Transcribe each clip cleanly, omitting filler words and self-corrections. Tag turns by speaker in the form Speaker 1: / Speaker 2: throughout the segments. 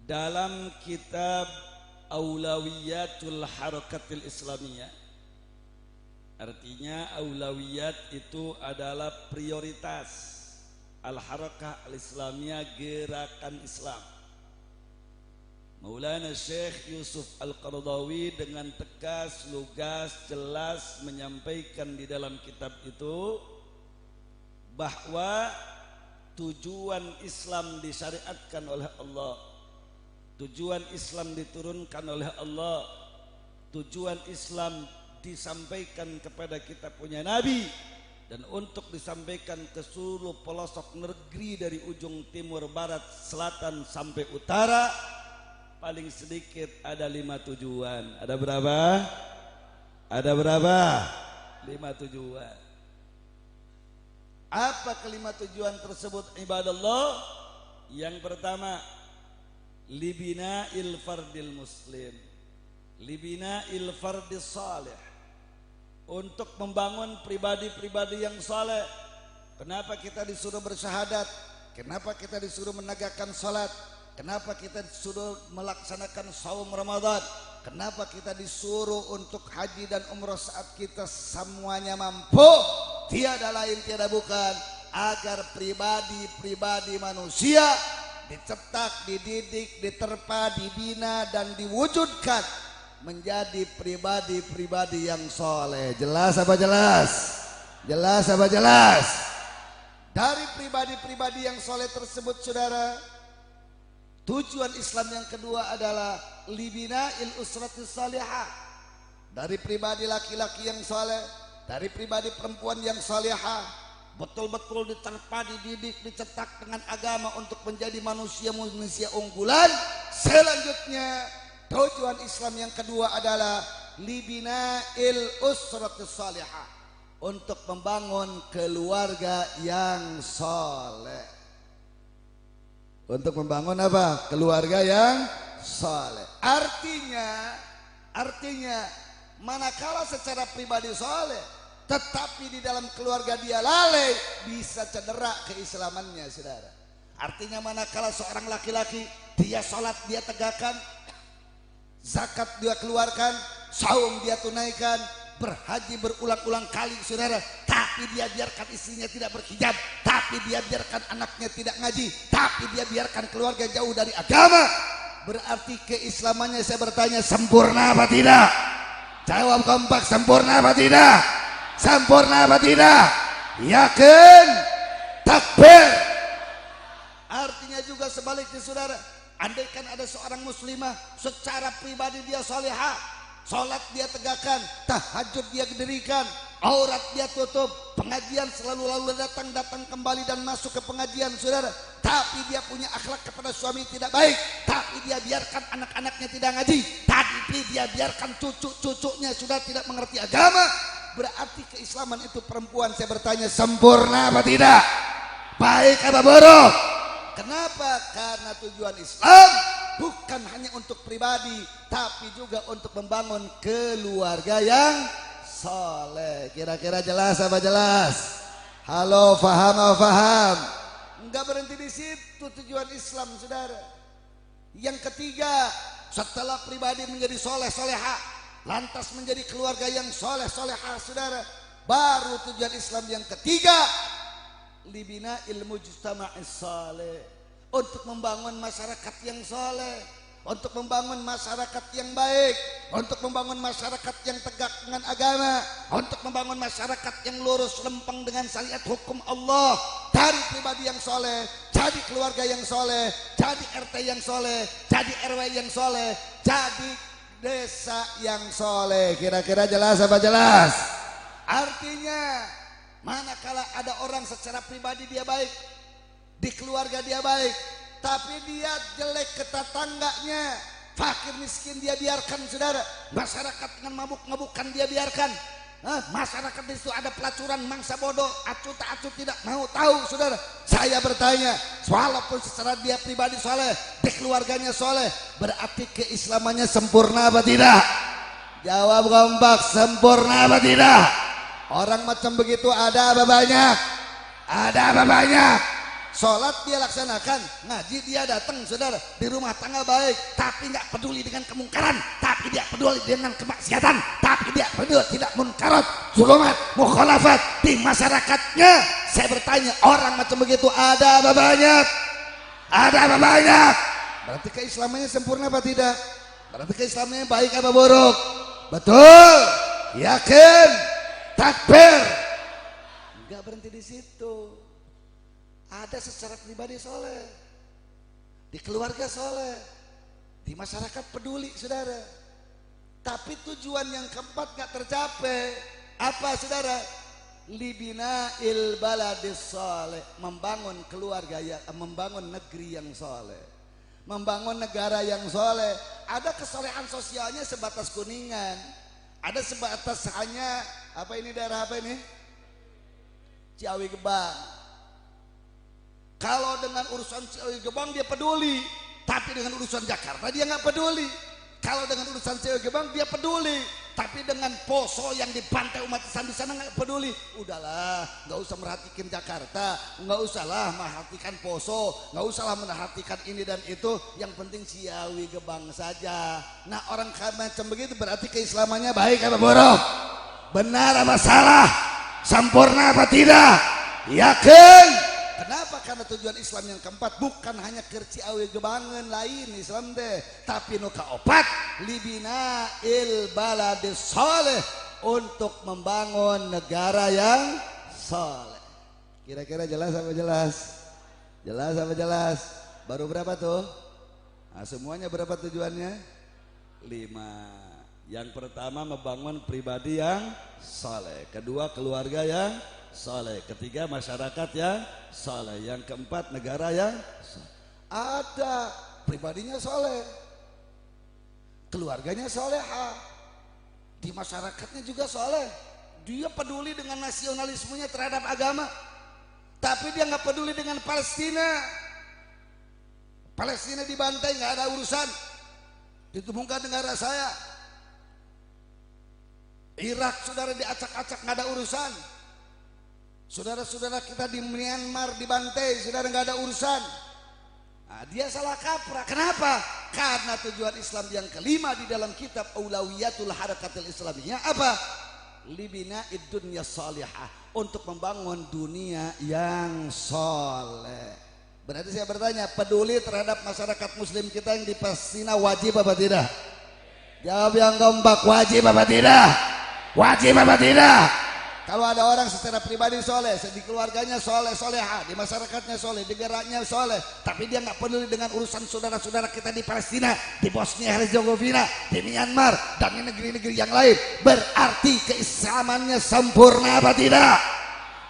Speaker 1: dalam kitab Aulawiyatul Harakatil Islamiyah. Artinya aulawiyat itu adalah prioritas al-harakah al-islamiyah, gerakan Islam. Maulana Syekh Yusuf Al-Qaradawi dengan tegas, lugas, jelas menyampaikan di dalam kitab itu bahwa tujuan Islam disyariatkan oleh Allah, tujuan Islam diturunkan oleh Allah, tujuan Islam disampaikan kepada kita punya Nabi, dan untuk disampaikan ke seluruh pelosok negeri dari ujung timur, barat, selatan sampai utara, paling sedikit ada 5 tujuan. Ada berapa? Ada berapa? 5 tujuan. Apa kelima tujuan tersebut ibadallah? Yang pertama, libina'il fardil muslim, libina'il fardis salih, untuk membangun pribadi-pribadi yang saleh. Kenapa kita disuruh bersyahadat? Kenapa kita disuruh menegakkan salat? Kenapa kita disuruh melaksanakan saum Ramadan? Kenapa kita disuruh untuk haji dan umrah saat kita semuanya mampu? Tiada lain tiada bukan agar pribadi-pribadi manusia dicetak, dididik, diterpa, dibina dan diwujudkan menjadi pribadi-pribadi yang soleh. Jelas apa jelas? Jelas apa jelas? Dari pribadi-pribadi yang soleh tersebut, saudara, tujuan Islam yang kedua adalah libina'il usratis salihah. Dari pribadi laki-laki yang soleh, dari pribadi perempuan yang salihah, betul-betul diterpa, dididik, dicetak dengan agama untuk menjadi manusia-manusia unggulan. Selanjutnya, tujuan Islam yang kedua adalah libina'il usratis salihah, untuk membangun keluarga yang soleh. Untuk membangun apa? Keluarga yang soleh. Artinya manakala secara pribadi soleh tetapi di dalam keluarga dia lalai, bisa cedera keislamannya, saudara. Artinya manakala seorang laki-laki dia sholat dia tegakkan, zakat dia keluarkan, saum dia tunaikan, berhaji berulang-ulang kali, saudara, tapi dia biarkan istrinya tidak berhijab, tapi dia biarkan anaknya tidak ngaji, tapi dia biarkan keluarga jauh dari agama, berarti keislamannya, saya bertanya, sempurna apa tidak? Jawab kompak, sempurna apa tidak? Sempurna apa tidak? Yakin? Takbir. Artinya juga sebaliknya, saudara, andaikan ada seorang muslimah secara pribadi dia salihah, sholat dia tegakkan, tahajud dia dirikan, aurat dia tutup, pengajian selalu lalu datang kembali dan masuk ke pengajian, saudara, tapi dia punya akhlak kepada suami tidak baik, tapi dia biarkan anak-anaknya tidak ngaji, tapi dia biarkan cucu-cucunya sudah tidak mengerti agama, berarti keislaman itu perempuan, saya bertanya, sempurna apa tidak? Baik apa buruk? Kenapa? Karena tujuan Islam bukan hanya untuk pribadi, tapi juga untuk membangun keluarga yang soleh. Kira-kira jelas apa jelas? Halo, faham apa faham? Enggak berhenti di situ tujuan Islam, saudara. Yang ketiga, setelah pribadi menjadi soleh soleha, lantas menjadi keluarga yang soleh soleha, saudara, baru tujuan Islam yang ketiga, libina ilmu mujtama'is saleh, untuk membangun masyarakat yang saleh, untuk membangun masyarakat yang baik, untuk membangun masyarakat yang tegak dengan agama, untuk membangun masyarakat yang lurus lempeng dengan syariat hukum Allah. Dari pribadi yang soleh, jadi keluarga yang soleh, jadi RT yang soleh, jadi RW yang soleh, jadi desa yang soleh. Kira-kira jelas apa jelas? Artinya manakala ada orang secara pribadi dia baik, di keluarga dia baik, tapi dia jelek ke tetangganya, fakir miskin dia biarkan, saudara, masyarakat dengan mabuk-mabukan dia biarkan, masyarakat itu ada pelacuran, mangsa bodoh, acuh tak acuh tidak mau tahu, saudara. Saya bertanya, walaupun secara dia pribadi soleh, di keluarganya soleh, berarti keislamannya sempurna apa tidak? Jawab kompak, sempurna apa tidak? Orang macam begitu ada apa banyak? Ada apa banyak? sholat dia laksanakan, ngaji dia datang, saudara, di rumah tangga baik, tapi nggak peduli dengan kemungkaran, tapi dia peduli dengan kemaksiatan, tapi dia peduli tidak munkarat, zulumat, mukhalafat di masyarakatnya. Saya bertanya, orang macam begitu ada apa banyak? Ada apa banyak? Berarti keislamannya sempurna apa tidak? Berarti keislamannya baik apa buruk? Betul, yakin, takbir. Enggak berhenti di situ. Ada secara pribadi soleh, di keluarga soleh, di masyarakat peduli, saudara. Tapi tujuan yang keempat gak tercapai. Apa, saudara? Libina il baladis soleh, membangun keluarga yang, membangun negeri yang soleh, membangun negara yang soleh. Ada kesolehan sosialnya sebatas Kuningan, ada sebatas hanya apa ini, daerah apa ini, Ciawi Gebang. Kalau dengan urusan Ciawi Gebang dia peduli, tapi dengan urusan Jakarta dia nggak peduli. Kalau dengan urusan Ciawi Gebang dia peduli, tapi dengan Poso yang dibantai umat Islam di sana nggak peduli. Udahlah, nggak usah merhatikan Jakarta, nggak usahlah merhatikan Poso, nggak usahlah merhatikan ini dan itu. Yang penting Ciawi Gebang saja. Nah, orang macam begitu berarti keislamannya baik apa buruk? Benar apa salah? Sempurna apa tidak? Yakin? Kenapa? Karena tujuan Islam yang keempat bukan hanya ke Ciawi Gebangan lain Islam deh, tapi nu kaopat libina il baladis soleh, untuk membangun negara yang soleh. Kira-kira jelas apa jelas? Jelas apa jelas? Baru berapa tuh? Nah, semuanya berapa tujuannya? 5. Yang pertama membangun pribadi yang soleh, kedua keluarga yang soleh, ketiga masyarakat yang soleh, yang keempat negara yang soleh. Ada pribadinya soleh, keluarganya soleha, di masyarakatnya juga soleh. Dia peduli dengan nasionalismenya terhadap agama, tapi dia nggak peduli dengan Palestina. Palestina dibantai nggak ada urusan, ditemukan negara saya. Irak, saudara, diacak-acak nggak ada urusan. Saudara-saudara kita di Myanmar dibantai, saudara, nggak ada urusan. Nah, dia salah kaprah. Kenapa? Karena tujuan Islam yang kelima di dalam kitab Aulawiyatul Harakatil Islamiyah apa? Libina id-dunya salihah, untuk membangun dunia yang soleh. Berarti saya bertanya, peduli terhadap masyarakat muslim kita yang di Palestina wajib apa tidak? Jawab yang kompak, wajib apa tidak? Wajib apa tidak? Kalau ada orang secara pribadi soleh, di keluarganya soleh, soleha, di masyarakatnya soleh, di negaranya soleh, tapi dia nggak peduli dengan urusan saudara-saudara kita di Palestina, di Bosnia Herzegovina, di Myanmar, dan di negeri-negeri yang lain, berarti keislamannya sempurna apa tidak?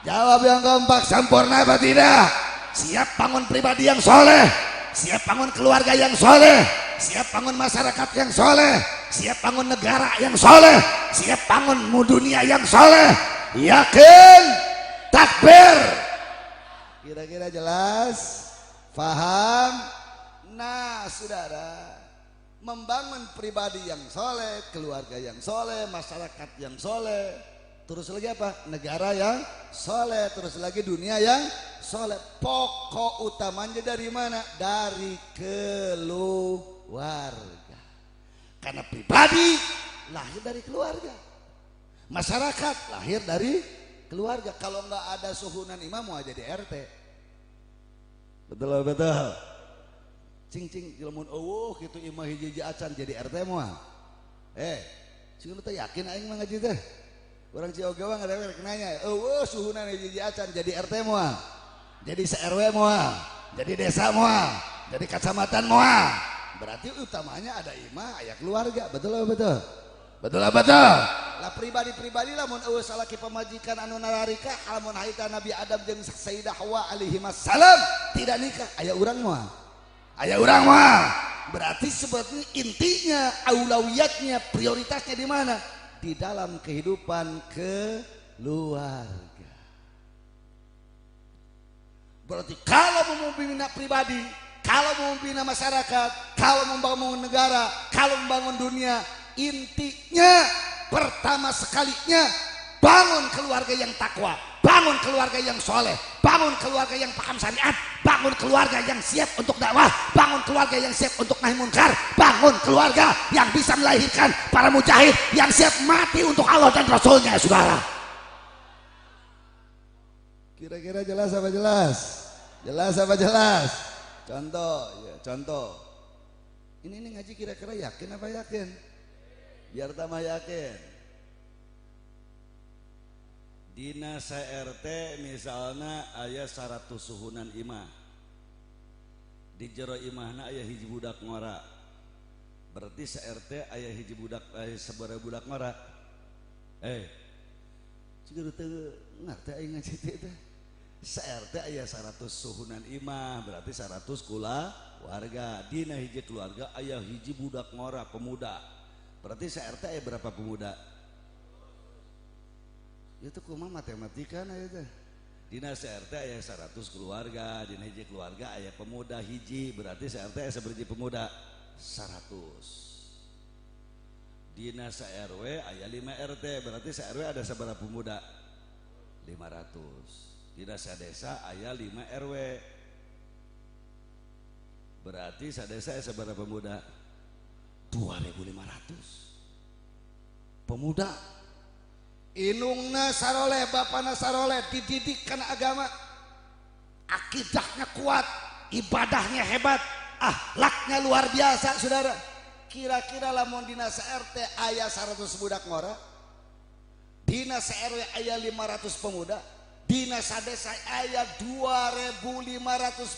Speaker 1: Jawab yang kompak, sempurna apa tidak? Siap bangun pribadi yang soleh, siap bangun keluarga yang soleh, siap bangun masyarakat yang soleh, siap bangun negara yang soleh, siap bangun dunia yang soleh. Yakin, takbir. Kira-kira jelas? Faham? Nah, saudara, membangun pribadi yang soleh, keluarga yang soleh, masyarakat yang soleh, terus lagi apa? Negara yang soleh, terus lagi dunia yang soleh. Pokok utamanya dari mana? Dari keluarga. Karena pribadi lahir dari keluarga, masyarakat lahir dari keluarga. Kalau nggak ada suhunan imam mau jadi RT. Betul betul. Cing lamun eueuh kitu imah hiji acan jadi RT moal. Sing teh yakin aing mah ngaji teh. Urang Ciaugawang ada rek nanya, eueuh suhunan hiji acan jadi RT moal. Jadi se-RW moal, jadi desa moal, jadi kecamatan moal. Berarti utamanya ada imah, aya keluarga. Betul betul. Betul betul. Lah pribadi-pribadi lamun eueuh salaki pamajikan anu nararika, lamun haita Nabi Adam jeung Sayyidah Hawa alaihi wassalam tidak nikah, aya urang moal. Aya urang moal. Berarti sebetulnya intinya, aulawiyatnya, prioritasnya di mana? Di dalam kehidupan keluarga. Berarti kalau mau membina pribadi, kalau mau membina masyarakat, kalau membangun negara, kalau membangun dunia, intinya pertama sekalinya bangun keluarga yang takwa, bangun keluarga yang soleh, bangun keluarga yang paham syariat, bangun keluarga yang siap untuk dakwah, bangun keluarga yang siap untuk nahi munkar, bangun keluarga yang bisa melahirkan para mujahid yang siap mati untuk Allah dan Rasulnya, saudara. Kira-kira jelas apa jelas? Jelas apa jelas? Contoh, ya, contoh. Ini ngaji kira-kira yakin apa yakin? Biar tambah yakin. Dina RT misalnya ayah 100 suhunan imah, di jero imahna ayah hiji budak ngora, berarti RT ayah hiji budak sabaraha budak ngora. Ciga teu ngarti aing ngaji teh. RT ayah 100 suhunan imah, berarti 100 kula warga. Dina hiji keluarga ayah hiji budak ngora pemuda, berarti RT ayah berapa pemuda? Itu kumaha matematika na itu. Dina RT aya 100 keluarga, dina hiji keluarga aya pemuda hiji, berarti RT aya sabaraha pemuda? 100. Dina RW aya 5 RT, berarti RW ada sabaraha pemuda? 500. Dina sadesa aya 5 RW, berarti sadesa aya sabaraha pemuda? 2.500 pemuda. Inungna saroleh, bapana saroleh, dididik karena agama, akidahnya kuat, ibadahnya hebat, akhlaknya luar biasa, saudara. Kira-kira lamun dina RT aya 100 budak ngora, dina RW aya 500 pemuda, dina sadesa aya 2.500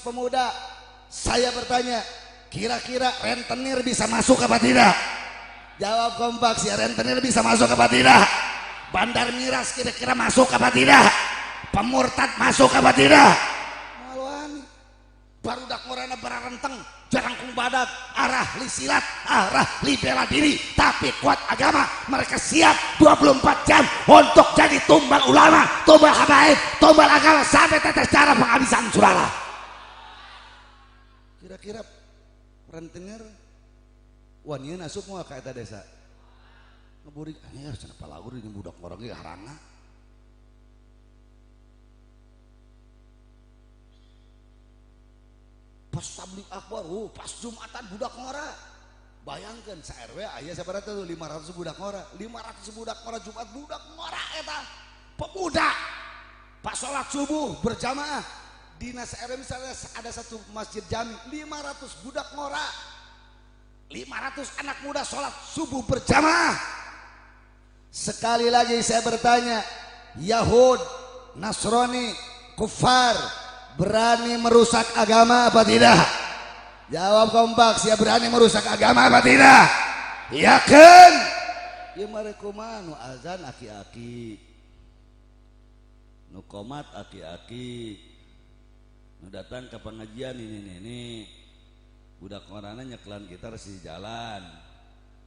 Speaker 1: pemuda. Saya bertanya, kira-kira rentenir bisa masuk apa tidak? Jawab kompak, si rentenir bisa masuk apa tidak? Bandar miras kira-kira masuk apa tidak? Pemurtad masuk apa tidak? Maluan barudak ngorana bararenteng, jarangkung badak, arah li silat, arah li bela diri, tapi kuat agama. Mereka siap 24 jam untuk jadi tumbal ulama, tumbal habaib, tumbal agama sampai tetes cara penghabisan, saudara. Kira-kira rentenir wanian asup mau ka eta desa ngeburik anya cenah palagur ini budak orang ge harana. Pas tablik akbar, pas Jumatan budak ngora. Bayangkan sa-RW aya sabaraha tuh 500 budak ngora. 500 budak ngora Jumat budak ngora eta. Pemuda. Pas salat subuh berjamaah di RW misalnya ada satu masjid jami 500 budak ngora. 500 anak muda salat subuh berjamaah. Sekali lagi saya bertanya, Yahud, Nasrani, kufar berani merusak agama apa tidak? Jawab kompak, siapa berani merusak agama apa tidak? Yakin? Ya mereka nu azan aki-aki, nu komat aki-aki, nu datang ke pengajian ini budak orana nyeklan gitar si jalan.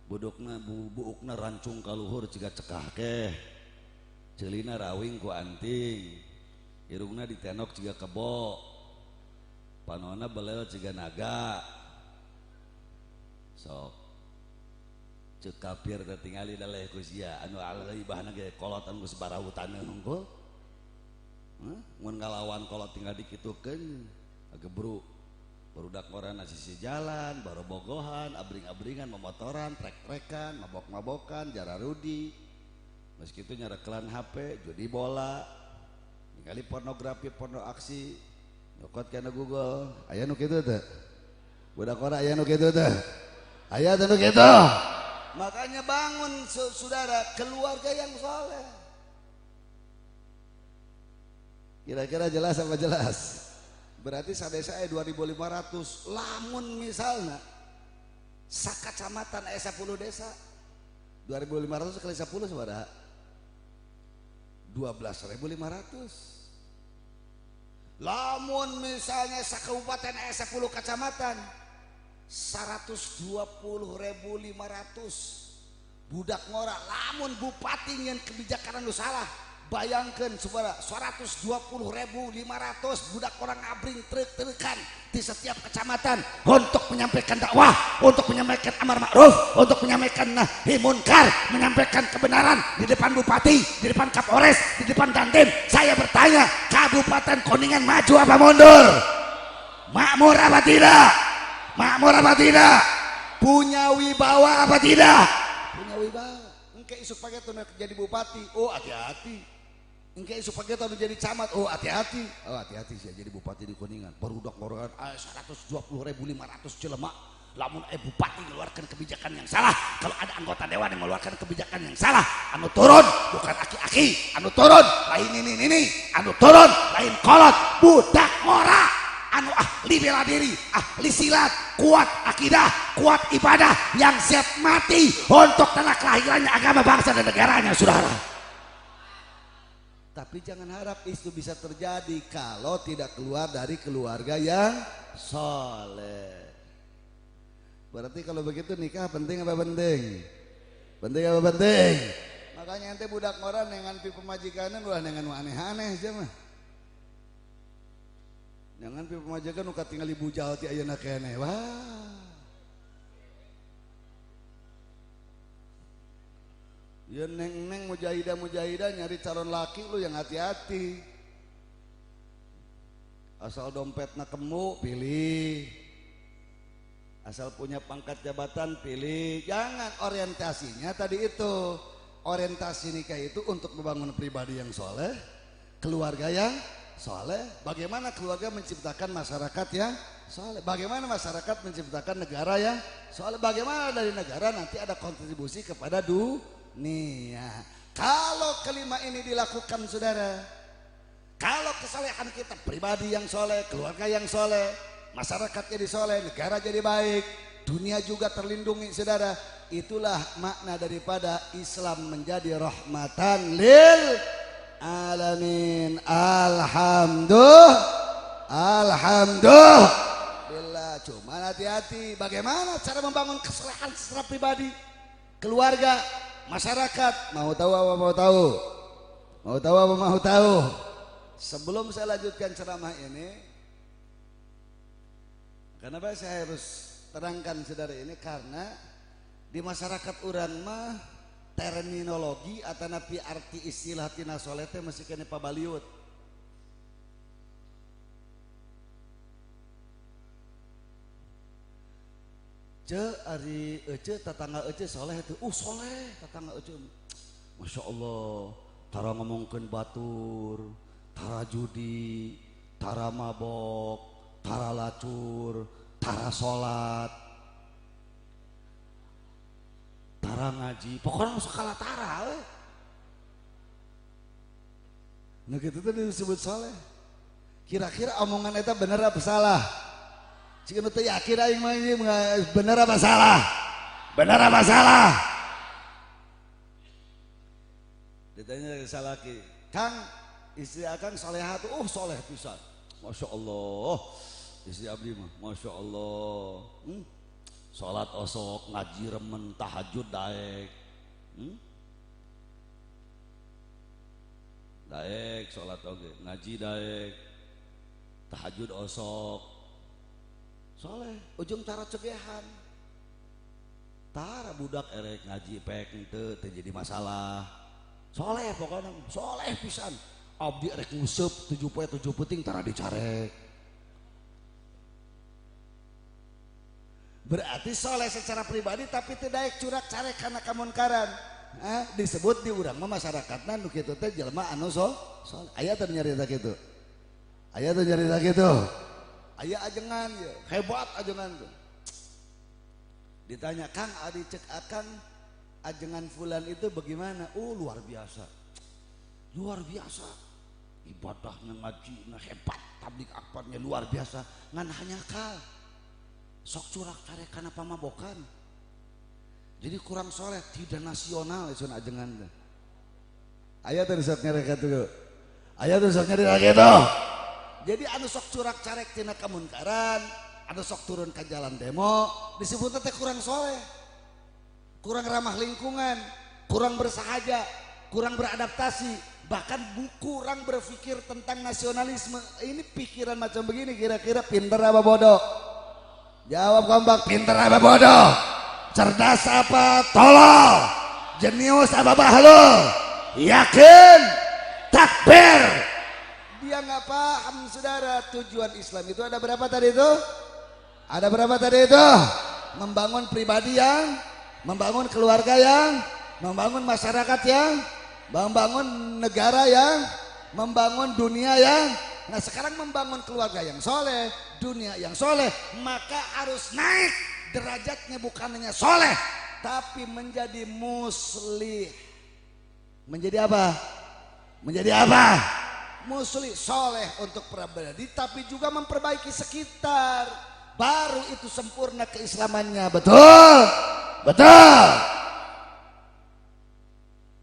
Speaker 1: Buukna rancung kaluhur ciga cekah keh, celina rawing ku anting, irungna ditenok ciga kebo, panona belel ciga naga. Sok cek kafir tertingali daleh ku sia anu alai bahana ge kolot anu geus barawutanna hungkul. Mun ngalawan kolot tinggal dikitukeun agebruk. Barudak ngorana sisi jalan, baru bogohan, abring-abringan, memotoran, trek-trekan, mabok-mabokan, jararudi. Meskitu nyareklan HP, judi bola, ningali pornografi, porno aksi, nyokot kana Google. Aya nu kitu teh? Budak ngora aya nu kitu teh? Aya teh nu kitu. Makanya bangun saudara keluarga yang soleh. Kira-kira jelas apa jelas? Berarti sadesa aya 2.500. Lamun misalnya sakacamatan aya 10 desa, 2.500 kali 10 sabaraha? 12.500. Lamun misalnya sakabupaten aya 10 kacamatan, 120.500 budak ngora. Lamun bupati nyen kebijakan anu salah Bayangkan saudara, 120.500 budak orang abring truk-trukan di setiap kecamatan untuk menyampaikan dakwah, untuk menyampaikan amar ma'ruf, untuk menyampaikan nahi munkar, menyampaikan kebenaran di depan bupati, di depan kapolres, di depan dandim. Saya bertanya, Kabupaten Kuningan maju apa mundur? Makmur apa tidak? Makmur apa tidak? Punya wibawa apa tidak? Punya wibawa. Engke isuk pagi tuh jadi bupati, oh hati-hati. Engke isuk pagi tuh jadi camat, oh hati-hati. Oh hati-hati sih jadi bupati di Kuningan. Barudak ngorongan 120.500 jelema. Lamun bupati mengeluarkan kebijakan yang salah, kalau ada anggota dewan yang mengeluarkan kebijakan yang salah, anu turun bukan aki-aki, anu turun lain ini, anu turun lain kolot, budak ngora, anu ahli bela diri, ahli silat, kuat akidah, kuat ibadah, yang siap mati untuk tanah kelahirannya, agama, bangsa dan negaranya, saudara. Tapi jangan harap itu bisa terjadi kalau tidak keluar dari keluarga yang soleh. Berarti kalau begitu nikah penting apa penting? Penting apa penting? Makanya ente budak ngoran dengan pi pemajikanan ulah dengan aneh-aneh aja mah. Jangan pi pemajikan uka tinggal ibu jauh ti ayeuna keneh. Wah. Ya neng mujahidah nyari calon laki lu yang hati-hati. Asal dompetna kemu pilih. Asal punya pangkat jabatan pilih. Jangan, orientasinya tadi itu. Orientasi nikah itu untuk membangun pribadi yang soleh, keluarga yang soleh. Bagaimana keluarga menciptakan masyarakat yang soleh, bagaimana masyarakat menciptakan negara yang soleh, bagaimana dari negara nanti ada kontribusi kepada dunia. Kalau kelima ini dilakukan saudara, kalau kesalehan kita pribadi yang soleh, keluarga yang soleh, masyarakat jadi soleh, negara jadi baik, dunia juga terlindungi saudara. Itulah makna daripada Islam menjadi rahmatan lil alamin. Alhamdulillah. Cuma hati-hati bagaimana cara membangun kesalehan secara pribadi, keluarga, masyarakat. Mau tahu apa mau tahu? Mau tahu apa mau tahu? Sebelum saya lanjutkan ceramah ini, kenapa saya harus terangkan saudara ini? Karena di masyarakat urang mah terminologi atau napi arti istilah tina soleh teh masih kena pabaliut. Ari ece tetangga ece soleh itu, soleh tetangga ece, masya Allah, tara ngomongkeun batur, tara judi, tara mabok, tara lacur, tara salat, tara ngaji, pokoknya sekala tara. Nah gitu tuh disebut soleh. Kira-kira omongan eta bener apa salah? Jika nu teu yakin aing mah bener apa salah? Bener apa salah? Ditanya dari salaki, Kang, istri akang soleha tuh, soleh pisan. Masya Allah, istri abdi mah, masya Allah. Salat osok, ngaji remen, tahajud daek. Daek salat oge, ngaji daek, tahajud osok. Soleh, ujung tara cegehan. Tara budak erek ngaji pek teu jadi masalah. Soleh pokoknya, soleh pisan. Abdi erek nguseup 7 poe 7 peuting tara dicarek. Berarti soleh secara pribadi tapi tidak curak carek karena kemunkaran. Disebut di urang mah masyarakatna nu kitu teh jelema anu soleh. Aya teh nyarita kitu. Aya teh nyarita kitu. Aya ajengan ya, hebat ajengan tuh. Ditanya, Kang, adi cek akang ajengan fulan itu bagaimana? Luar biasa. Luar biasa. Ibadahnya ngajinya hebat, tablik akbarnya luar biasa. Ngan hanya kal. Sok curak carek kana pamabokan. Jadi kurang soleh, tidak nasional isun ajengan teh. Aya teh sok nyarek kitu. Aya teh sok nyarek kitu. Jadi anu sok curak carek tina kemunkaran, anu sok turun ke jalan demo, disebut teh kurang soleh, kurang ramah lingkungan, kurang bersahaja, kurang beradaptasi, bahkan kurang berpikir tentang nasionalisme. Ini pikiran macam begini kira-kira pinter apa bodoh? Jawab kompak, pinter apa bodoh? Cerdas apa tolol? Jenius apa bahlul? Yakin? Takbir. Dia nggak paham saudara, tujuan Islam itu ada berapa tadi itu? Ada berapa tadi itu? Membangun pribadi yang, membangun keluarga yang, membangun masyarakat yang, membangun negara yang, membangun dunia yang. Nah sekarang membangun keluarga yang soleh, dunia yang soleh, maka harus naik derajatnya, bukan hanya soleh tapi menjadi muslih. Menjadi apa? Menjadi apa? Muslih, soleh untuk pribadi tapi juga memperbaiki sekitar. Baru itu sempurna keislamannya. Betul? Betul.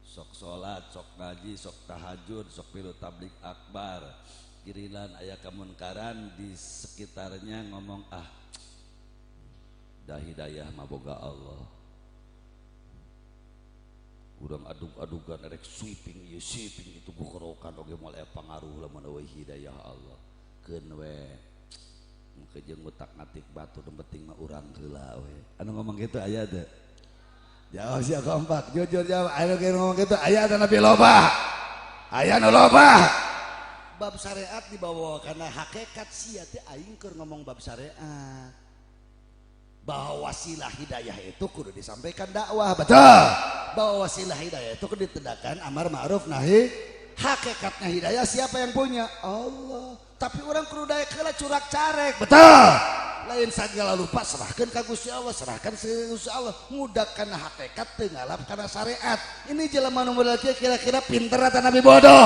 Speaker 1: Sok sholat, sok ngaji, sok tahajud, sok pilu tablik akbar, kirilan aya kemunkaran di sekitarnya ngomong dah hidayah mah boga Allah. Urang adug-adugan rek sweeping ieu sweeping itu bukerokan oge moal aya pangaruh lamun eueuh hidayah Allah. Keun we muka jeung utak ngatik batu nu penting mah urang heula we. Anu ngomong kitu aya teu? Jawab sia kompak, jujur jawab. Anu ngomong kitu aya teh nabi loba. Aya nu loba. Bab syariat dibawa karena hakikat sia teh aing keur ngomong bab syariat. Bahwa wasilah hidayah itu kudu disampaikan dakwah. Betul. Bahwa wasilah hidayah itu kudu ditindakan amar ma'ruf nahi. Hakikatnya hidayah siapa yang punya? Allah. Tapi orang kudu daya kala curak carek. Betul. Lain sagala lupa serahkan ka Gusti Allah, serahkan ka Gusti Allah. Mudahkan hakikat teu ngalap kana syariat. Ini jelema nu modal kira-kira pinter atau nabi bodoh?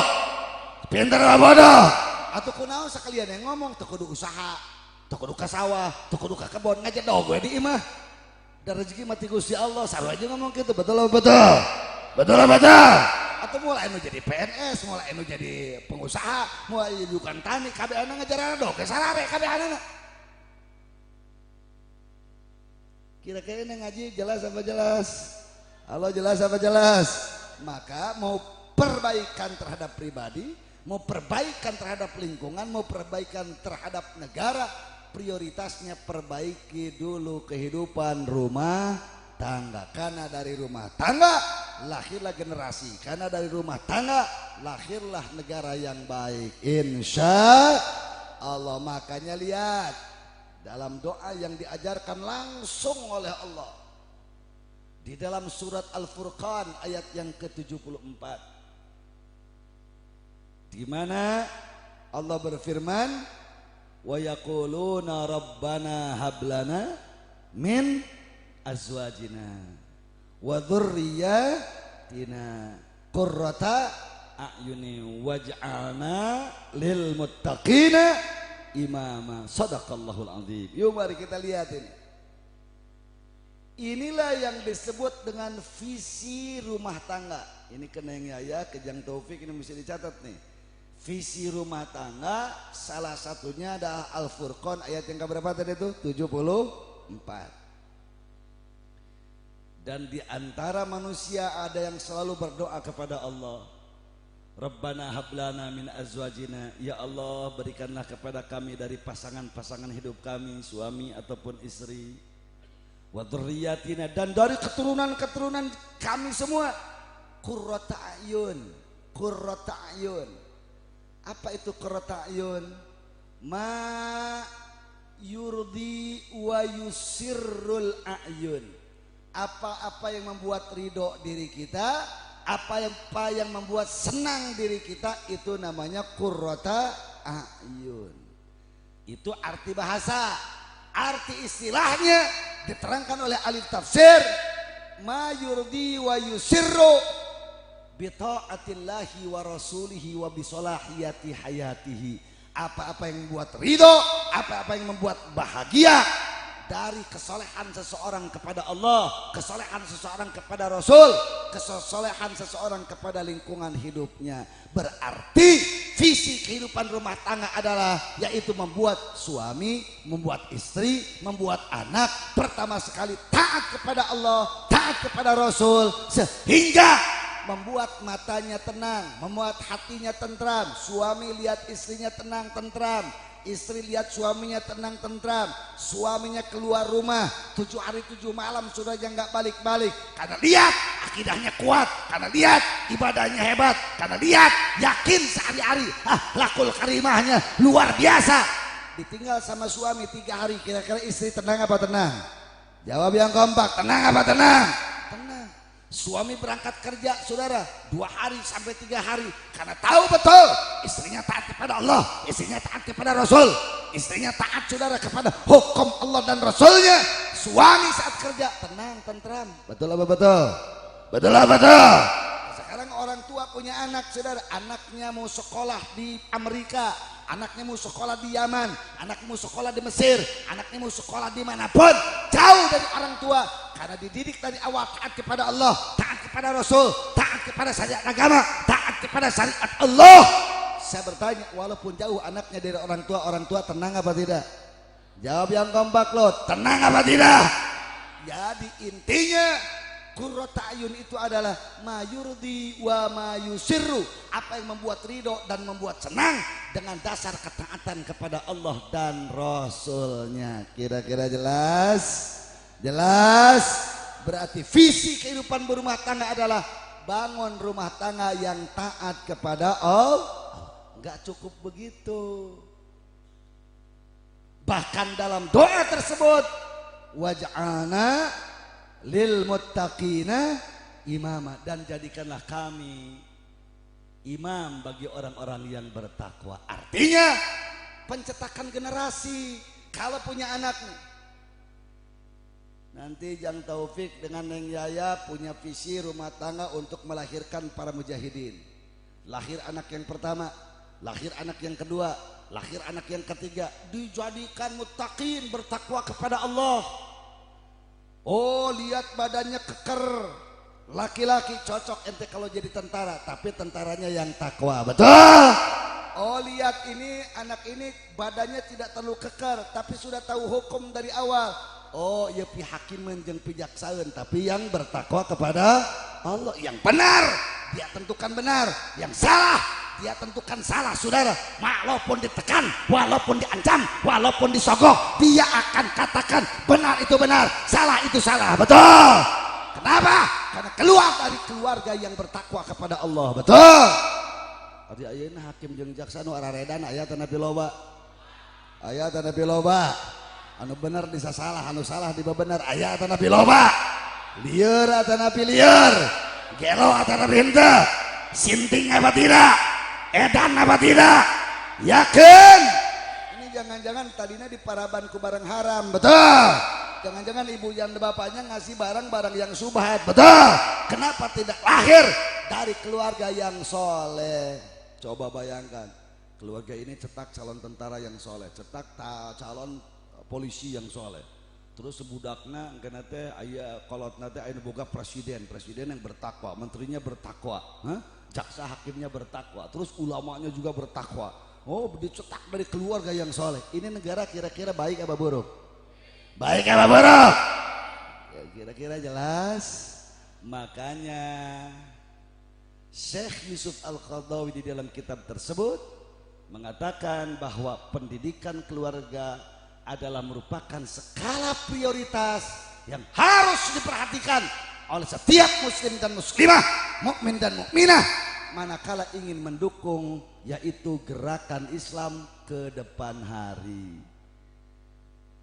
Speaker 1: Pinter atau bodoh? Atau kunaon sakalian yang ngomong teu kudu usaha, teu kudu ka sawah, teu kudu ka kebon, ngajedog we di imah. Da rezeki mati Gusti Allah, sarua aja ngomong kitu. Betul apa betul? Betul apa betul? Atau mulai anu jadi PNS, mulai anu jadi pengusaha, mulai bukan tani, kabeh anu ngajaran doge sarare kabeh anu. Kira-kira ini ngaji jelas apa jelas? Halo, jelas apa jelas? Maka mau perbaikan terhadap pribadi, mau perbaikan terhadap lingkungan, mau perbaikan terhadap negara, prioritasnya perbaiki dulu kehidupan rumah tangga. Karena dari rumah tangga lahirlah generasi, karena dari rumah tangga lahirlah negara yang baik, insya Allah. Makanya lihat dalam doa yang diajarkan langsung oleh Allah di dalam surat Al-Furqan ayat yang ke-74, di mana Allah berfirman, wa yaquluna rabbana hablana min azwajina wa dzurriyyatina qurrata a'yuni waj'alna lil muttaqina imama. Shadaqallahul azim. Yuk mari kita lihat ini. Inilah yang disebut dengan visi rumah tangga. Ini kena yang ya Kejang Taufik, ini mesti dicatat nih. Visi rumah tangga salah satunya adalah Al-Furqan ayat yang keberapa tadi itu? 74. Dan di antara manusia ada yang selalu berdoa kepada Allah, Rabbana hablana min azwajina, ya Allah berikanlah kepada kami dari pasangan-pasangan hidup kami, suami ataupun istri, wa dzurriyyatina, dan dari keturunan-keturunan kami semua, qurrata a'yun. Qurrata a'yun. Apa itu qurrata a'yun? Ma yurdi wa yusirrul a'yun. Apa-apa yang membuat ridho diri kita, apa yang membuat senang diri kita, itu namanya qurrata a'yun. Itu arti bahasa. Arti istilahnya diterangkan oleh ahli tafsir, ma yurdi wa yusirru bi ta'atillahi wa rasulihi wa bi salahiyati hayatihi. Apa-apa yang membuat ridho, apa-apa yang membuat bahagia dari kesolehan seseorang kepada Allah, kesolehan seseorang kepada Rasul, kesolehan seseorang kepada lingkungan hidupnya. Berarti visi kehidupan rumah tangga adalah yaitu membuat suami, membuat istri, membuat anak pertama sekali taat kepada Allah, taat kepada Rasul, sehingga membuat matanya tenang, membuat hatinya tentram. Suami lihat istrinya tenang, tentram. Istri lihat suaminya tenang, tentram. Suaminya keluar rumah 7 hari 7 malam sudah nggak balik-balik. Karena lihat akidahnya kuat, karena lihat ibadahnya hebat, karena lihat yakin sehari-hari lakul karimahnya luar biasa. Ditinggal sama suami 3 hari, kira-kira istri tenang apa tenang? Jawab yang kompak, tenang apa tenang? Tenang. Suami berangkat kerja, saudara, 2 hari sampai 3 hari, karena tahu betul istrinya taat kepada Allah, istrinya taat kepada Rasul, istrinya taat, saudara, kepada hukum Allah dan Rasulnya. Suami saat kerja tenang, tentram. Betul apa betul? Betul apa betul? Sekarang orang tua punya anak, saudara, anaknya mau sekolah di Amerika, anaknya mau sekolah di Yaman, anaknya mau sekolah di Mesir, anaknya mau sekolah dimanapun, jauh dari orang tua, karena dididik dari awal taat kepada Allah, taat kepada Rasul, taat kepada syariat agama, taat kepada syariat Allah. Saya bertanya, walaupun jauh anaknya dari orang tua tenang apa tidak? Jawab yang kompak loh, tenang apa tidak? Jadi intinya qurrata ayun itu adalah mayurdi wa mayusirru, apa yang membuat ridho dan membuat senang dengan dasar ketaatan kepada Allah dan Rasulnya. Kira-kira jelas? Jelas? Berarti visi kehidupan berumah tangga adalah bangun rumah tangga yang taat kepada Allah. Enggak cukup begitu. Bahkan dalam doa tersebut, waj'alna lil muttaqina imama, dan jadikanlah kami imam bagi orang-orang yang bertakwa. Artinya pencetakan generasi. Kalau punya anak nih, nanti Jang Taufik dengan Neng Yaya punya visi rumah tangga untuk melahirkan para mujahidin. Lahir anak yang pertama, lahir anak yang kedua, lahir anak yang ketiga, dijadikan muttaqin, bertakwa kepada Allah. Oh, lihat badannya keker, laki-laki cocok ente kalau jadi tentara, tapi tentaranya yang takwa, betul? Oh, lihat ini anak ini badannya tidak terlalu keker, tapi sudah tahu hukum dari awal. Oh, ya pi hakiman jeung pijaksaeun, tapi yang bertakwa kepada Allah. Yang benar dia tentukan benar, yang salah dia tentukan salah, saudara. Walaupun ditekan, walaupun diancam, walaupun disogok, dia akan katakan benar itu benar, salah itu salah, betul? Kenapa? Karena keluar dari keluarga yang bertakwa kepada Allah, betul? Tadi ayeuna hakim jeung jaksa nu araredan aya teh napi loba, aya teh napi loba, anu bener bisa salah, anu salah di bener, aya teh napi loba, lieur atuh napi lieur, gelo atuh napi henteu, sinting apa tidak, edan apa tidak, yakin? Ini jangan-jangan tadinya diparabanku barang haram, betul? Jangan-jangan ibu yang bapaknya ngasih barang-barang yang subhat, betul? Kenapa tidak lahir dari keluarga yang soleh? Coba bayangkan, keluarga ini cetak calon tentara yang soleh, cetak calon polisi yang soleh, terus sebudakna engkeuna teh aya kolotna teh aya boga presiden yang bertakwa, menterinya bertakwa, jaksa hakimnya bertakwa, terus ulamanya juga bertakwa. Oh, dicetak dari keluarga yang soleh. Ini negara kira-kira baik apa buruk? Baik apa buruk? Ya, kira-kira jelas. Makanya Syekh Yusuf Al-Qaradawi di dalam kitab tersebut mengatakan bahwa pendidikan keluarga adalah merupakan skala prioritas yang harus diperhatikan oleh setiap muslim dan muslimah, mukmin dan mukminah, manakala ingin mendukung yaitu gerakan Islam ke depan hari.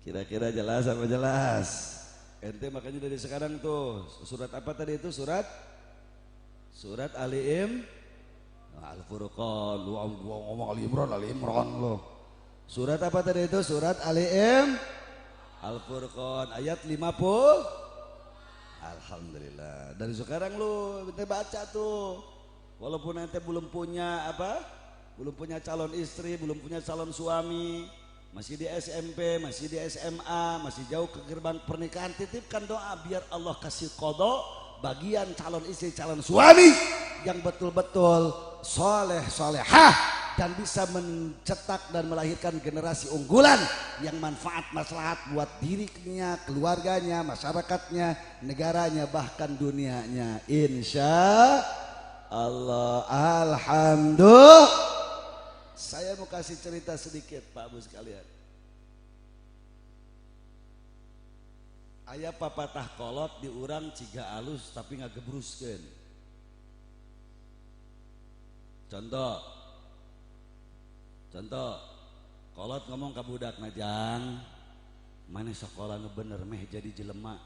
Speaker 1: Kira-kira jelas apa jelas? Ente makanya dari sekarang tuh surat apa tadi itu, surat Ali Al-Furqan. Lu ngomong Ali Imran lo. Surat apa tadi itu? Surat Ali Al-Furqan ayat 50. Alhamdulillah. Dari sekarang lu ente baca tuh. Walaupun ente belum punya apa? Belum punya calon istri, belum punya calon suami, masih di SMP, masih di SMA, masih jauh ke gerbang pernikahan, titipkan doa biar Allah kasih qadha bagian calon istri, calon suami yang betul-betul soleh solehah dan bisa mencetak dan melahirkan generasi unggulan yang manfaat maslahat buat dirinya, keluarganya, masyarakatnya, negaranya, bahkan dunianya. Insya Allah. Alhamdulillah. Saya mau kasih cerita sedikit Pak Bu sekalian. Aya papatah kolot di urang ciga alus tapi ngagebruskeun. Contoh, kolot ngomong ka budakna, "Jang, maneh sekolah nu bener meh jadi jelema."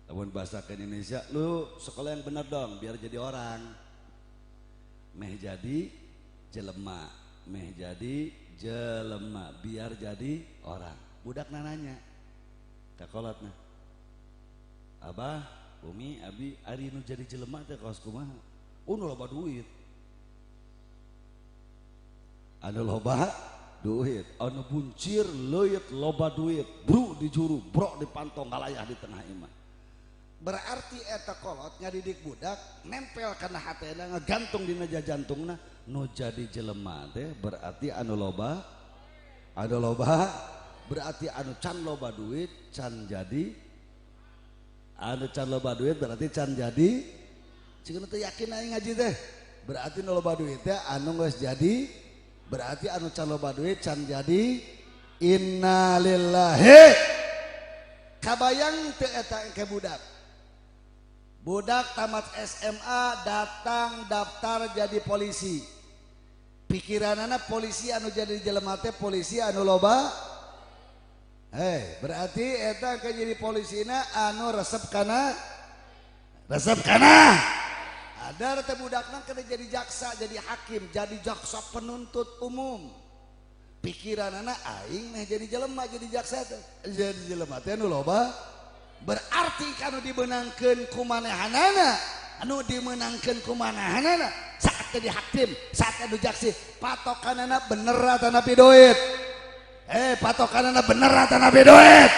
Speaker 1: Lamun bahasa ke Indonesia, "Lu sekolah yang bener dong biar jadi orang." Meh jadi jelema, biar jadi orang. Budak nanya ka kolotna, "Abah, Umi, Abi, ari nu jadi jelema teh kaos kumaha?" "Nu loba duit." Anu loba duit, anu buncir leuyet loba duit, bro di juru, bro di pantong galayah di tengah imah. Berarti eta kolot ngadidik budak nempel kana hatena ngagantung dina jantungna, nu jadi jelema teh berarti anu loba berarti anu can loba duit can jadi, anu can loba duit berarti can jadi. Cikeun teh yakin aing ngaji teh berarti nu loba duit teh anu geus jadi, berarti anu can loba duit can jadi. Innalillahi. Kabayang teu eta engke budak tamat SMA datang daftar jadi polisi. Pikiranana polisi anu jadi jelema teh polisi anu loba. Berarti eta ke jadi polisina anu resep kana. Ada teh budakna kena jadi jaksa, jadi hakim, jadi jaksa penuntut umum. Pikiranana aing meh jadi jelema jadi jaksa teh. Jadi jelema teh anu loba. Berarti kanu dimenangkeun ku manehanana, saat jadi hakim, saat anu jaksi, patokanana bener atau napi duit. Patokanana bener atau napi duit.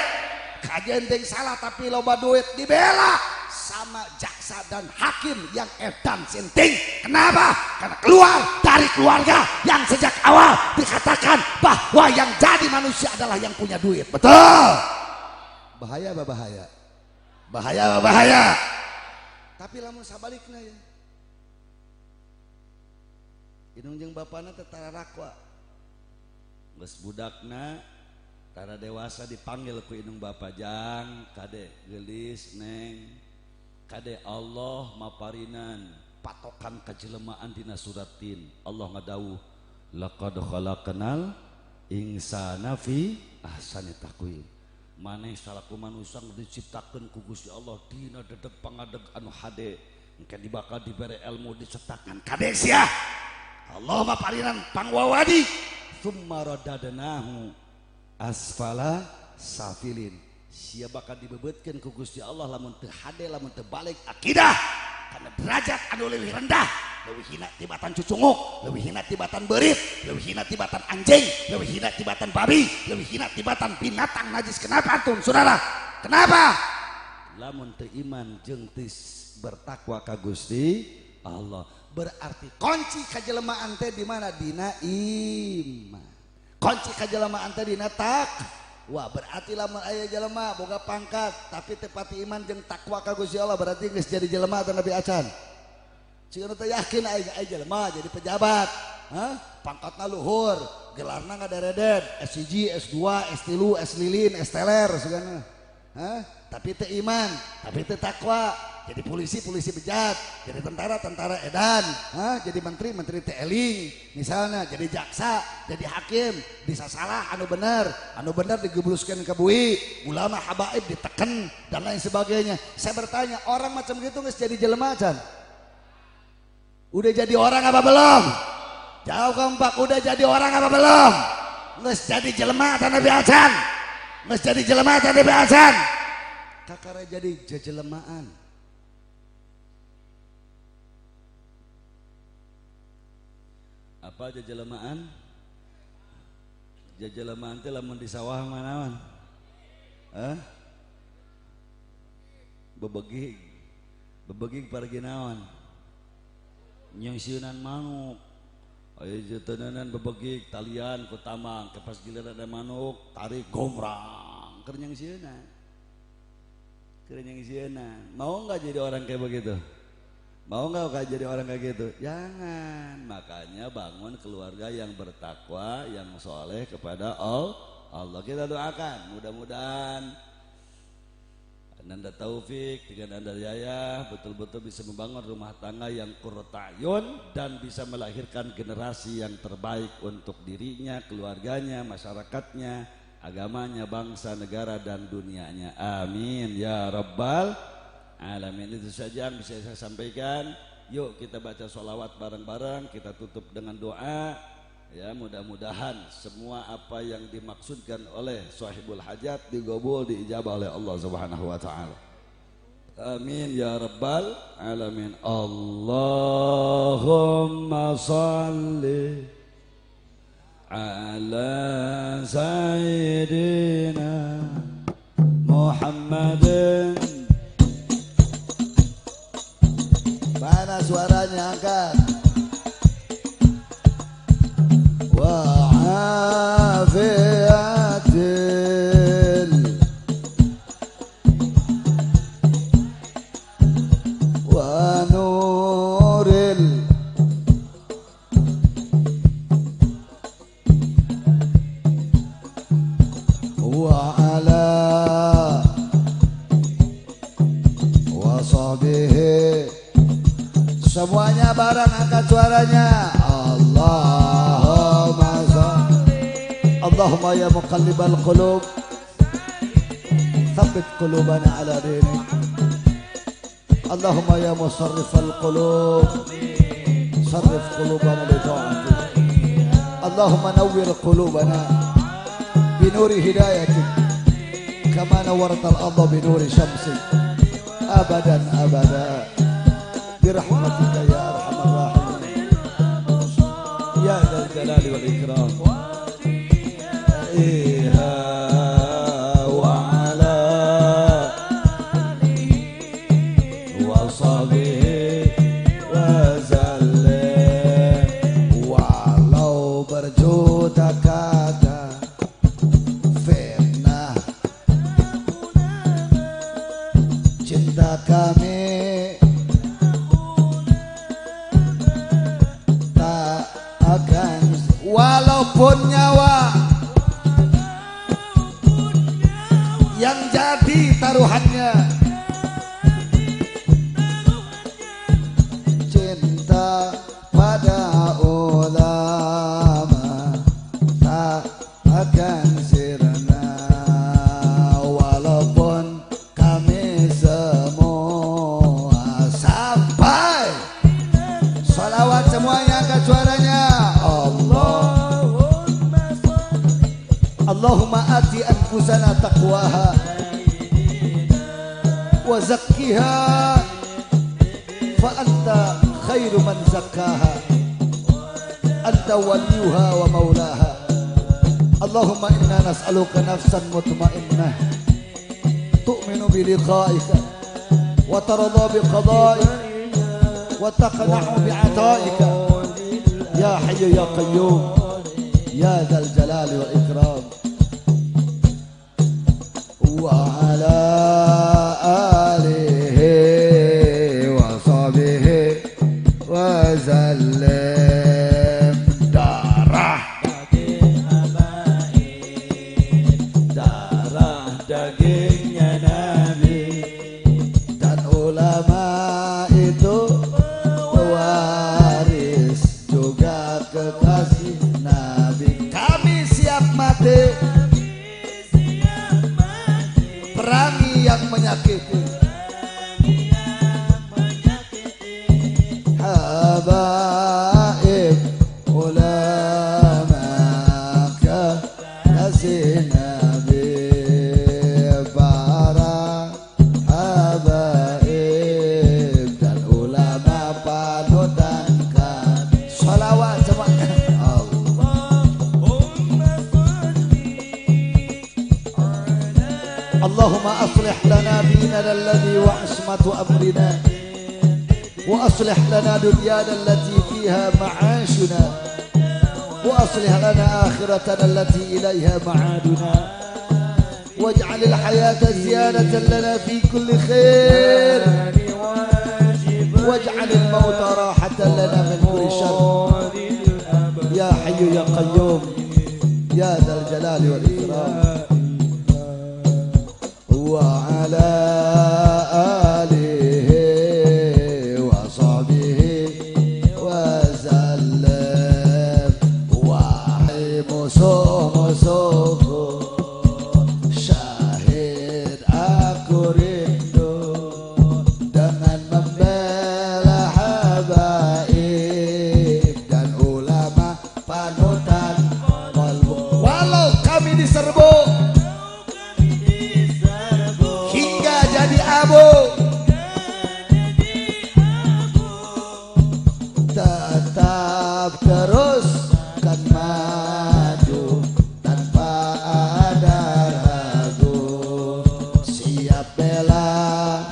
Speaker 1: Kajian ting salah tapi loba duit dibela sama jaksa dan hakim yang edan sinting. Kenapa? Karena keluar dari keluarga yang sejak awal dikatakan bahwa yang jadi manusia adalah yang punya duit. Betul. Bahaya. Tapi lamun sabalikna ya, indung jeung bapana teh tara rakwa, geus budakna tara dewasa dipanggil ku indung bapa, "Jang, kade geulis neng, kade Allah maparinan patokan kajelemaan dina suratin." Allah ngadawuh, "Laqad khalaqnal insana fi ahsani taqwim." Maneh salaku manusia diciptakeun ku Gusti Allah dina dedeg pangadeg anu hade, engke dibakal dibere ilmu dicetakan kade sia. Allah maparinan pangwawadi, "Tsumma radadnahu asfala safilin." Sia bakal dibebeutkeun ku Gusti Allah lamun teu hade, lamun teu balik akidah kana derajat anu leuwih rendah, leuwih hina tibatan cucunguk, leuwih hina tibatan beurit, leuwih hina tibatan anjing, leuwih hina tibatan babi, leuwih hina tibatan binatang najis. Kenapa antum saudara? Kenapa? Lamun teu iman jeung teu bertakwa ka Gusti Allah. Berarti kunci kajelmaan teh di mana? Dina iman. Kunci kajelmaan teh dina takwa. Berarti lamun aya jelema boga pangkat tapi teu pati iman jeung takwa ka Gusti Allah, berarti geus jadi jelema atau nabi acan. Cikeun teh yakin aya jelema jadi pejabat, pangkatna luhur, gelarna ngadereden, S1, S2, S3, S lilin, S teler segana. Tapi teu iman, tapi teu takwa, jadi polisi bejat, jadi tentara edan, jadi menteri teu eling, misalnya jadi jaksa, jadi hakim, bisa salah anu bener digebluskeun ke bui, ulama habaib diteken dan lain sebagainya. Saya bertanya, orang macam gitu geus jadi jelema can? Udah jadi orang apa belum? Jawab kompak, udah jadi orang apa belum? Geus jadi jelema atau nabi acan? Geus jadi jelema atau nabi acan? Kakara jadi jejelemaan. Apa jejelemaan? Jejelemaan teh lamun di sawah manawan? Bebegig pargi naon? Nyungsiunan manuk. Aya jeuteunan bebegig talian ku tamang, kepas giliran ada manuk tarik gomrang keur nyungsieuna. kerenyang sieuna. Mau nggak jadi orang kayak begitu? Mau nggak jadi orang kayak gitu? Jangan. Makanya bangun keluarga yang bertakwa, yang soleh kepada Allah. Kita doakan. Mudah-mudahan Ananda Taufik dengan Anda Yaya betul-betul bisa membangun rumah tangga yang qurratayun dan bisa melahirkan generasi yang terbaik untuk dirinya, keluarganya, masyarakatnya, agamanya, bangsa, negara dan dunianya. Amin ya rabbal alamin. Itu saja yang bisa saya sampaikan. Yuk kita baca sholawat bareng-bareng, kita tutup dengan doa. Ya, mudah-mudahan semua apa yang dimaksudkan oleh sahibul hajat digabul, diijabah oleh Allah Subhanahu wa taala. Amin ya rabbal alamin. Allahumma shalli ala sayyidina Muhammadin. Mana suaranya, angkat. وعافية ونور وعلى وصحبه. Semuanya bareng angkat suaranya. Allahumma ya muqallibal qulub thabbit qulubana ala dinik. Allahumma ya musarrifal qulub sarrif qulubana li ta'atik. Allahumma nawwir qulubana binuri hidayatik kama nawwartal ardha binuri syamsik abadan abada birahmatika ya arhamar rahimin ya dzal jalali wal ikram. وعلى وصحبه وسلم. Walau berjuta kata fitnah cinta kami tak akan, walaupun nyawa yang jadi taruhannya, cinta pada ulama tak akan sirna, walaupun kami semua sampai. Salawat semuanya angkat suaranya. Allahumma ati anfusana taqwaha wa zakkiha fa anta khairu man zakkaha anta waliyuha wa maulaha. Allahumma inna nas'aluka nafsan mutmainnah tu'minu bi liqa'ika wa tarda bi qada'ika wa taqna'u bi 'ata'ika ya hayyu ya qayyum ya dzal jalali wal ikram. وعلى آله وصحبه وسلم. Darah daging habaib, darah dagingnya Nabi, dan ulama itu pewaris juga kekasih Nabi. Kami siap mati perangi yang menyakiti habaib ulama kasih Nabi, para habaib dan ulama panutan kami. Sholawat semuanya. Allahumma aslih lana dinana alladhi wa ismatu amrina wa aslih lana dunyana allati fiha ma'ashuna wa aslih lana akhiratana allati ilayha ma'aduna wa واجعل الحياة زيادة لنا في كل خير واجعل الموت راحة لنا من كل شر يا حي يا قيوم يا ذا الجلال والإكرام وعلى آله وصحبه وسلم وحي musuh-musuh syahid aku rindu dengan membela habaib dan ulama panutan kolbu walau kami diserbu hingga jadi abu tetap terus kan maju tanpa ada ragu siap bela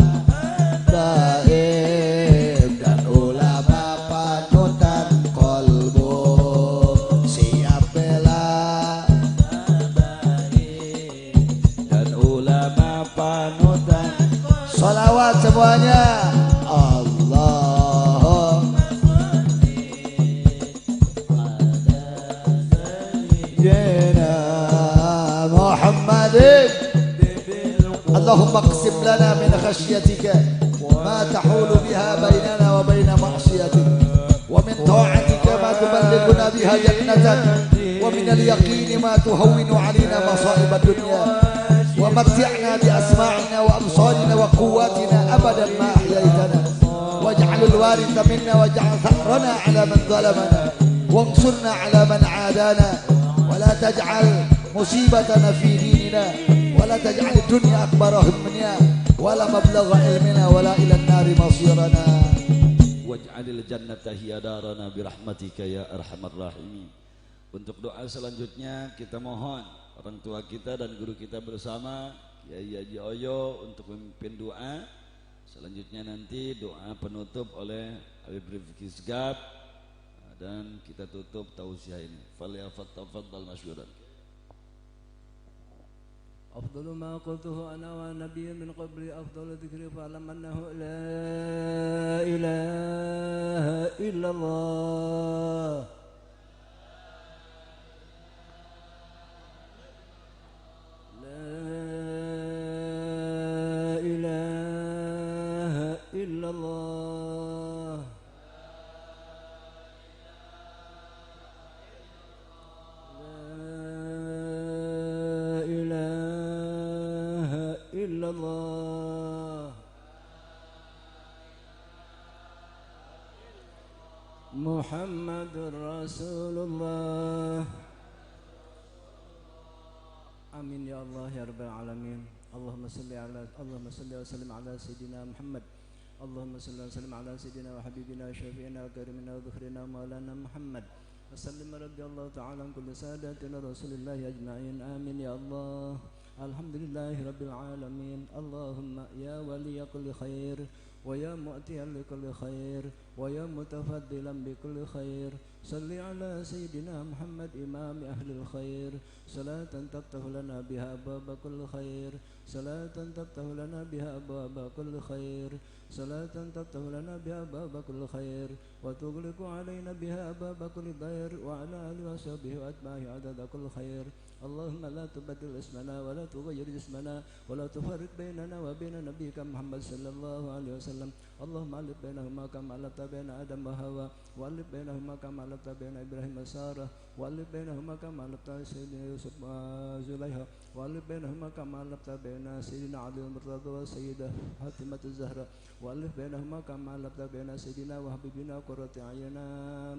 Speaker 1: gaib dan ulama panutan kolbu siap bela dan ulama panutan sholawat semuanya اللهم اقسم لنا من خشيتك ما تحول بها بيننا وبين معصيتك ومن طاعتك ما تبلغنا بها جنتك ومن اليقين ما تهون علينا مصائب الدنيا ومتعنا بأسماعنا وأبصارنا وقواتنا أبدا ما أحييتنا واجعل الوارث منا واجعل ثأرنا على من ظلمنا وانصرنا على من عادانا ولا تجعل مصيبتنا في ديننا ولا تجعل الدنيا أكبر همنا ولا مبلغ علمنا ولا إلى النار مصيرنا واجعل الجنة هي دارنا برحمتك يا أرحم الراحمين. Untuk doa selanjutnya kita mohon orang tua kita dan guru kita bersama Kiai Haji Oyo untuk memimpin doa. Selanjutnya nanti doa penutup oleh Habib Rifki Sgab dan kita tutup tausiah ini. Falyatafaddal masykuran.
Speaker 2: أفضل ما قلته أنا والنبي من قبل أفضل ذكر فاعلم أنه لا إله إلا الله لا إله إلا الله إلا الله محمد رسول الله آمين يا الله يا رب العالمين اللهم صل وسلم على سيدنا محمد اللهم صل وسلم على سيدنا وحبيبنا وشفيعنا وكريمنا وذخرنا مولانا محمد وسلم رضي الله تعالى عن كل ساداتنا رسول الله أجمعين آمين يا الله الحمد لله رب العالمين اللهم يا ولي كل خير ويا مؤتيا لكل خير ويا متفضلا بكل خير صل على سيدنا محمد إمام أهل الخير صلاة تفتح لنا بها أبواب كل خير صلاة تفتح لنا بها أبواب كل خير صلاة تفتح لنا بها أبواب كل خير وتغلق علينا بها أبواب كل ضير وعلى آله وصحبه وأتباعه عدد كل خير اللهم لا تبدل اسمنا ولا تغير اسمنا ولا تفرق بيننا وبين نبيك محمد صلى الله عليه وسلم اللهم ألف بينهما كما ألفت بين آدم وحواء وألف بينهما كما ألفت بين إبراهيم وسارة وألف بينهما كما ألفت سيدنا يوسف وزليخا وألف بينهما كما ألفت بين سيدنا علي المرتضى وسيدة فاطمة الزهراء وألف بينهما كما ألفت بين سيدنا وحبيبنا قرة أعيننا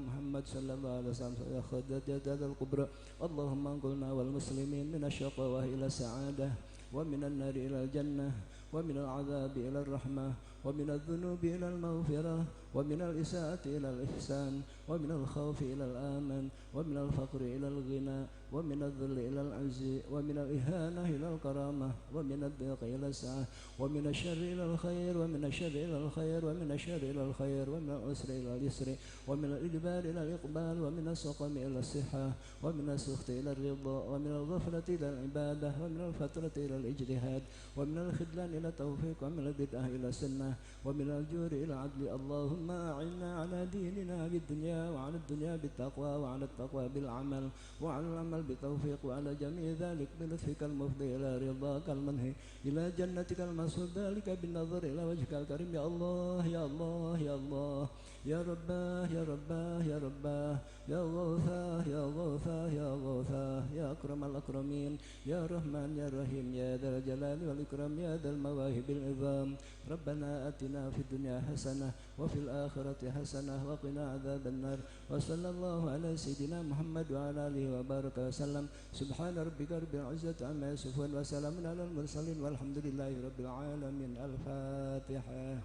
Speaker 2: محمد صلى الله عليه وسلم يا خدجة الكبرى اللهم انقلنا والمسلمين من الشقاوة إلى السعادة ومن النار إلى الجنة ومن العذاب إلى الرحمة ومن الذنوب إلى المغفرة ومن الإساءة إلى الإحسان ومن الخوف إلى الآمن ومن الفقر إلى الغنى ومن الذل إلى العز ومن الإهانة إلى الكرامة ومن الضيق إلى السعة ومن الشر إلى الخير ومن الشر إلى الخير ومن الشر إلى الخير ومن العسر إلى اليسر ومن الإجبار إلى الإقبال ومن السقم إلى الصحة ومن السخط إلى الرضا ومن الغفلة إلى العبادة ومن الفترة إلى الاجتهاد ومن الخذلان إلى التوفيق ومن البدعة إلى السنة ومن الجور إلى العدل. اللهم أعنا على ديننا بالدنيا وعلى الدنيا بالتقوى وعلى التقوى بالعمل وعلى العمل بالتوفيق وعلى جميع ذلك بلطفك المفضي إلى رضاك المنهي إلى جنتك المسعود ذلك بالنظر إلى وجهك الكريم. يا الله يا الله يا الله يا رباه يا رباه يا رباه يا غوثاه يا غوثاه يا غوثاه يا أكرم الأكرمين يا رحمن يا رحيم يا ذا الجلال والإكرام يا ذا المواهب العظام. ربنا آتنا في الدنيا حسنة وفي الآخرة حسنة وقنا عذاب النار. وصلى الله على سيدنا محمد وعلى آله وبارك وسلم. سبحان ربك رب العزة عما يصفون وسلام على المرسلين والحمد لله رب العالمين. الفاتحة.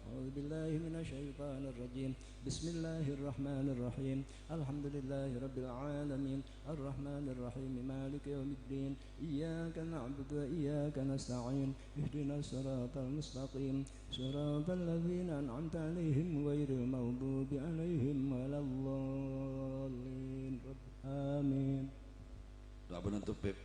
Speaker 2: أعوذ بالله من الشيطان الرجيم. بسم الله الرحمن الرحيم. الحمد لله رب العالمين الرحمن الرحيم مالك يوم الدين. إياك نعبد وإياك نستعين. اهدنا الصراط المستقيم صراط الذين أنعمت عليهم غير المغضوب عليهم ولا الضالين. آمين.
Speaker 1: Doa penutup Beb.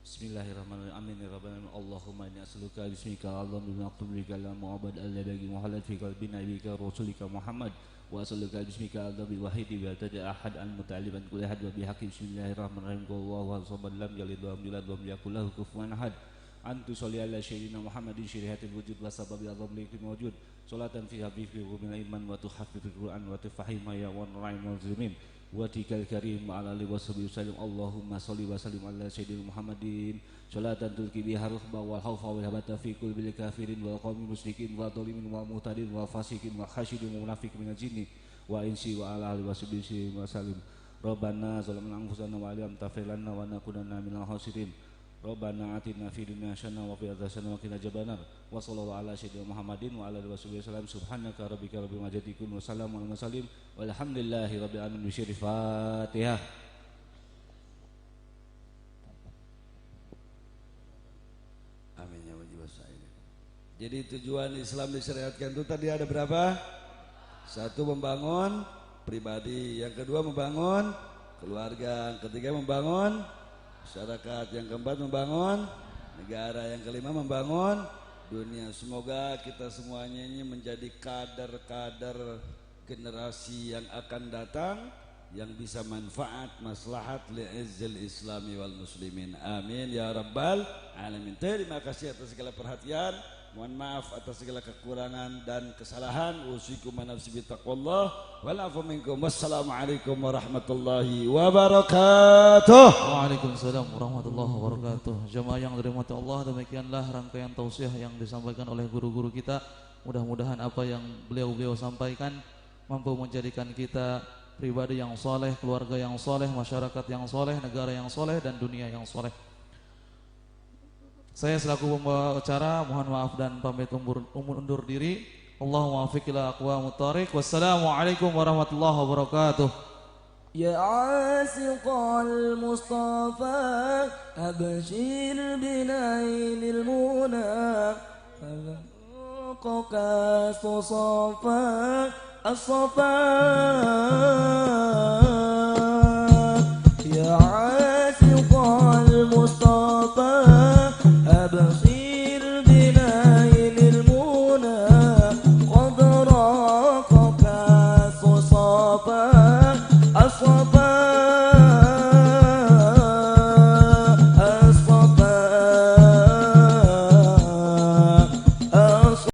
Speaker 3: Bismillahirrahmanirrahim. Amin ya rabbal alamin. Allahumma inni as'aluka bismika al-azam bima aktubika la mu'abad alladhi muhallad fi qalbi nabiyyika rasulika Muhammad wa as'aluka bismika al-azam bil wahidi wa tada ahad al-muta'alliban kulli ahad wa bihaqqi bismillahirrahmanirrahim. Allahu samad lam yalid wa lam yulad wa lam yakul lahu kufuwan ahad. Antu sholli ala sayyidina Muhammadin syirihatil wujud wa sababi azam liqim wujud. Salatan fi habibi min iman wa tuhaffiz Qur'an wa tufahima ya wa nurain muslimin. Wa tikal karim ala alihi washabihi wasallam. Allahumma sholli wa sallim ala sayyidina Muhammadin sholatan tulqi biha ruhba wal khawfa wal habata fi kulli kafirin wa qaumin musyrikin wa dhalimin wa mu'tadin wa fasikin wa khasyidin wa munafiqin minal jinni wa insi wa ala alihi washabihi wasallam. Rabbana zalamna anfusana wa lam taghfir lana wa nakunanna minal khasirin. Rabbana atina fid dunya hasanah wa fil akhirati hasanah wa qina adzabannar. Wa sallallahu ala sayyidina Muhammadin wa ala alihi wasallam. Subhanaka rabbika rabbil izzati wa salamun alal mursalin walhamdulillahi rabbil alamin. Bisyarif Fatihah.
Speaker 1: Amin ya wajib sa'ilin. Jadi tujuan Islam disyariatkan itu tadi ada berapa? Satu, membangun pribadi. Yang kedua, membangun keluarga. Yang ketiga, membangun masyarakat. Yang keempat, membangun negara. Yang kelima, membangun dunia. Semoga kita semuanya ini menjadi kader-kader generasi yang akan datang yang bisa manfaat maslahat li'izzil islami wal muslimin. Amin ya rabbal alamin. Terima kasih atas segala perhatian. Mohon maaf atas segala kekurangan dan kesalahan. Usikum wa nafsi bittaqwallah wal afu minkum. Wassalamualaikum warahmatullahi wabarakatuh.
Speaker 4: Waalaikumsalam warahmatullahi wabarakatuh. Jemaah yang dirahmati Allah, demikianlah rangkaian tausiah yang disampaikan oleh guru-guru kita. Mudah-mudahan apa yang beliau sampaikan mampu menjadikan kita pribadi yang soleh, keluarga yang soleh, masyarakat yang soleh, negara yang soleh, dan dunia yang soleh. Saya selaku pembawa acara mohon maaf dan pamit undur diri. Allahumma waffiq ila aqwamut thariq. Wassalamualaikum warahmatullahi wabarakatuh.
Speaker 5: يا عاشق المصطفى أبشر بنيل المنى فلقك صفا الصفا